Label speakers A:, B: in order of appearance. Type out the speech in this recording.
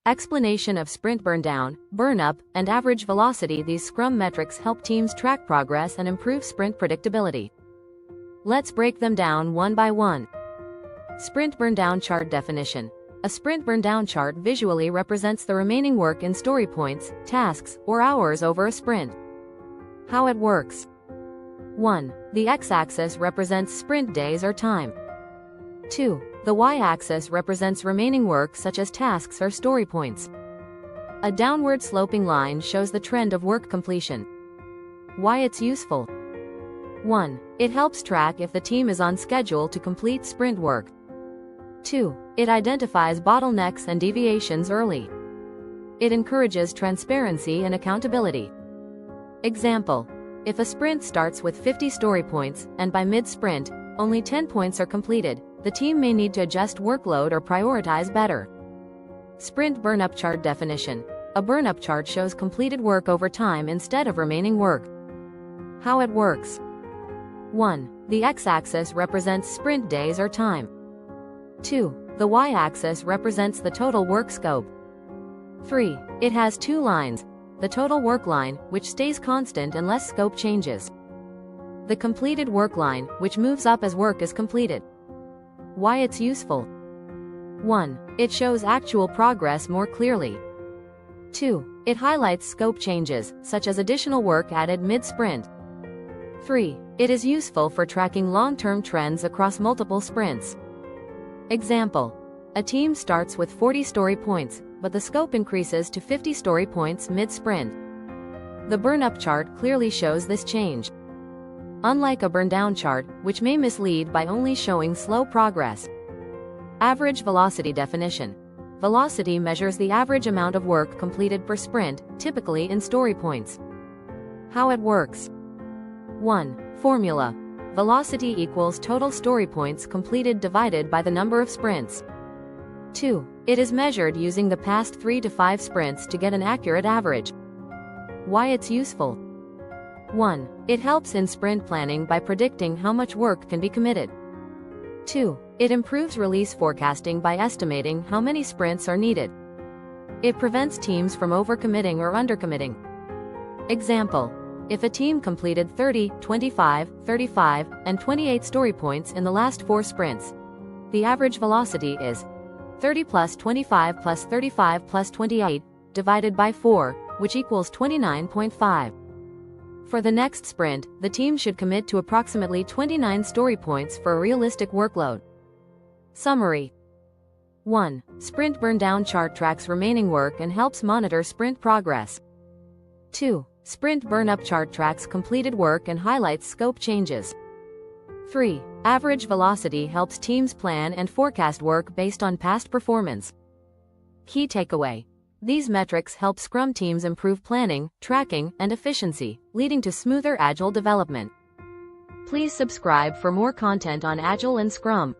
A: Explanation of sprint burndown, burnup, and average velocity. These Scrum metrics help teams track progress and improve sprint predictability. Let's break them down one by one. Sprint Burndown Chart definition. A sprint burndown chart visually represents the remaining work in story points, tasks, or hours over a sprint. How it works. 1. The x-axis represents sprint days or time. 2. The y-axis represents remaining work such as tasks or story points. A downward sloping line shows the trend of work completion. Why it's useful. 1. It helps track if the team is on schedule to complete sprint work. 2. It identifies bottlenecks and deviations early. It encourages transparency and accountability. Example. If a sprint starts with 50 story points, and by mid-sprint, only 10 points are completed, the team may need to adjust workload or prioritize better. Sprint Burnup Chart definition. A burnup chart shows completed work over time instead of remaining work. How it works. 1. The x-axis represents sprint days or time. 2. The y-axis represents the total work scope. 3. It has two lines. The total work line, which stays constant unless scope changes. The completed work line, which moves up as work is completed. Why it's useful. 1. It shows actual progress more clearly. 2. It highlights scope changes, such as additional work added mid-sprint. 3. It is useful for tracking long-term trends across multiple sprints. Example. A team starts with 40 story points, but the scope increases to 50 story points mid-sprint. The burnup chart clearly shows this change. Unlike a burndown chart, which may mislead by only showing slow progress. Average velocity definition. Velocity measures the average amount of work completed per sprint, typically in story points. How it works. 1. Formula. Velocity equals total story points completed divided by the number of sprints. 2. It is measured using the past 3 to 5 sprints to get an accurate average. Why it's useful. 1. It helps in sprint planning by predicting how much work can be committed. 2. It improves release forecasting by estimating how many sprints are needed. It prevents teams from overcommitting or undercommitting. Example. If a team completed 30, 25, 35, and 28 story points in the last 4 sprints, the average velocity is 30 plus 25 plus 35 plus 28, divided by 4, which equals 29.5. For the next sprint, the team should commit to approximately 29 story points for a realistic workload. Summary. 1. Sprint Burndown Chart tracks remaining work and helps monitor sprint progress. 2. Sprint Burnup Chart tracks completed work and highlights scope changes. 3. Average velocity helps teams plan and forecast work based on past performance. Key takeaway. These metrics help Scrum teams improve planning, tracking, and efficiency, leading to smoother Agile development. Please subscribe for more content on Agile and Scrum.